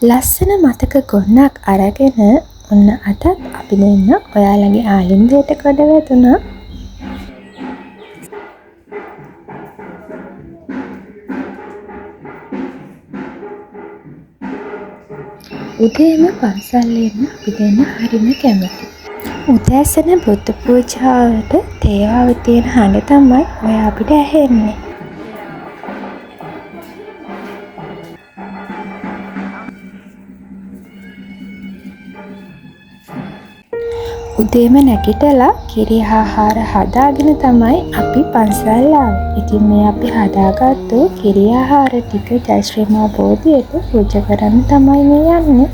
ලස්සන මතක ගොන්නක් අරගෙන ඔන්න අදත් අපි දෙන්න ඔයාලගේ ආලින්දයට කොට වැදුණා. උදේම පන්සල් එන්න අපි දෙන්න හරිම කැමති. උදෑසන බුද්ධ පූජාවට තේවාව තියෙන හඬ තමයි ඔය අපිට ඇහෙන්නේ. උදේම නැගිටලා කිරි ආහාර හදාගෙන තමයි අපි පන්සල් ආවේ. ඉතින් මේ අපි හදාගත්තු කිරි ආහාර ටික ජයශ්‍රී මා බෝධියට පූජා කරන්න තමයි මේ යන්නේ.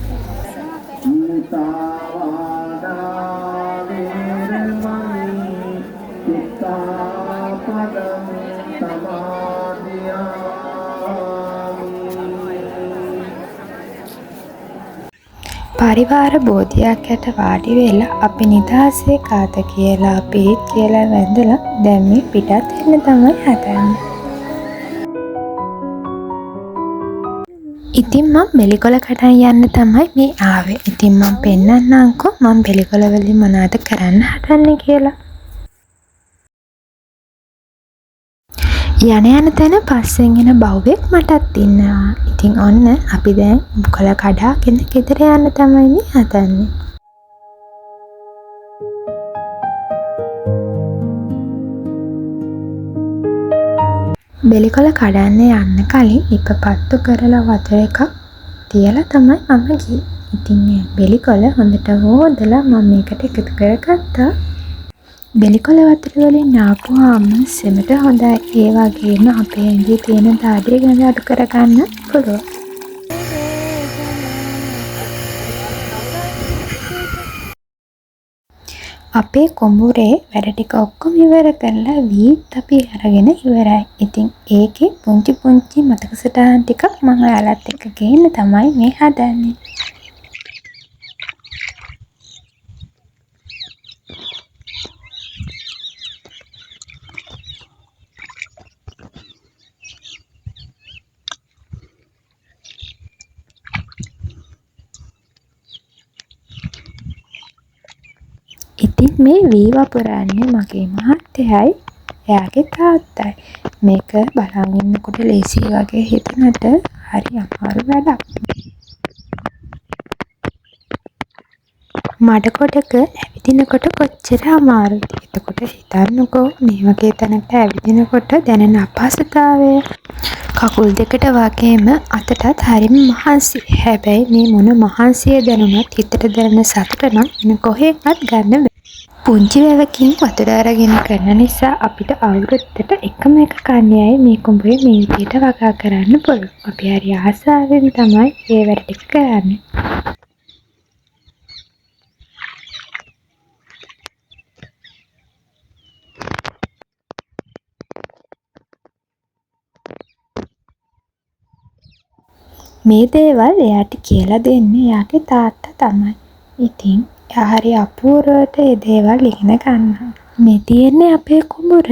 පරිවාර බෝධියක් යට වාඩි වෙලා අපි නිදහසේ කාත කියලා පිරිත් කියලා වැඳලා දැන් මේ පිටත් වෙන්න තමයි හදන්නේ. ඉතින් මම බෙලිකොල කඩන් යන්න තමයි මේ ආවේ. ඉතින් මම පෙන්නන්නම්කෝ මම බෙලිකොල වලින් මොනවද කරන්න හදන්නේ කියලා. යන තැන පස්සෙන් එන බව්වෙක් මටත් ඉන්නවා. ඉතින් ඔන්න අපි දැන් කොල කඩාගෙන ගෙදර යන්න තමයි මේ හදන්නේ. බෙලිකොල කඩන්න යන්න කලින් ඉප පත්තු කරලා වතුර එකක් තියලා තමයි මම ගියේ. ඉතින් මේ බෙලිකොල හොඳට හොදලා මම මේකට එකතු කරගත්තා. බෙලිකොල වතුර වලින් නාපුවාම සෙමට හොඳයි. ඒ වගේම අපේ ඇඟේ තියෙන දාඩිය ගඳ අඩු කරගන්න පුළුවන්. අපේ කොඹුරේ වැඩ ටික ඔක්කොම ඉවර කරලා වීත් අපි අරගෙන ඉවරයි. ඉතින් ඒකේ පුංචි පුංචි මතක සටහන් ටිකක් මම ඔයාලත් එක්ක ගේන්න තමයි මේ හදන්නේ. ඉතින් මේ වී වපුරන්නේ මගේ මහත්තයයි එයාගේ තාත්තයි. මේක බලන් ඉන්නකොට ලේසි වගේ හිතනට හරි අමාරු වැඩක්. මඩ කොටක ඇවිදිනකොට කොච්චර අමාරුද. එතකොට හිතන්නකෝ මේ වගේ තැනකට ඇවිදිනකොට දැනෙන අපහසුතාවය. කකුල් දෙකට වගේම අතටත් හරිම මහන්සි. හැබැයි මේ මොන මහන්සිය දැනුණත් හිතට දැනෙන සතුට නම් වෙන කොහෙවත් ගන්න බැහැ. පුංචි වැවකින් වතුර අරගෙන කරන නිසා අපිට අවුරුද්දට එකම එක කන්නේයි මේ කුඹුරේ මේ විදිහට වගා කරන්න පුළුවන්. අපි හරි ආසාවෙන් තමයි මේ වැඩ ටික කරන්නේ. මේ දේවල් එයාට කියලා දෙන්නේ එයාගේ තාත්තා තමයි. ඉතින් එයා හරි අපූර්වට මේ දේවල් ඉගෙන ගන්නවා. මේ තියෙන්නේ අපේ කුඹුර.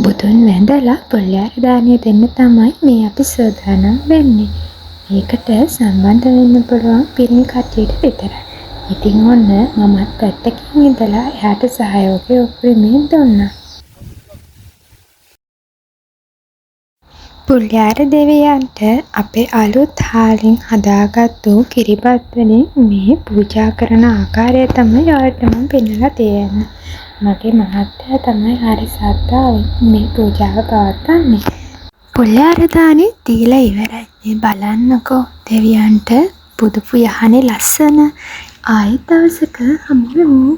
බුදුන් වැඳලා පොල්යාර දානිය දෙන්න තමයි මේ අපි සූදානම් වෙන්නේ. මේකට සම්බන්ධ වෙන්න පුළුවන් පිරිමි කට්ටියට විතරයි. ඉතින් ඔන්න මමත් පැත්තකින් ඉඳලා එයාට සහයෝගය උපරිමයෙන් දුන්නා. පොල්යාර දෙවියන්ට අපේ අලුත් හාලින් හදාගත්තු කිරිබත් වලින් මේ පූජා කරන ආකාරය තමයි ඔයාලට මම පෙන්නලා තියෙන්නේ. මගේ මහත්තයා තමයි හරි ශ්‍රද්ධාවෙන් මේ පූජාව පවත්වන්නේ. පොල්යාර දානේ දීලා ඉවරයි. මේ බලන්නකෝ දෙවියන්ට පුදුපු යහනේ ලස්සන. ආයෙත් දවසක හමු වෙමු.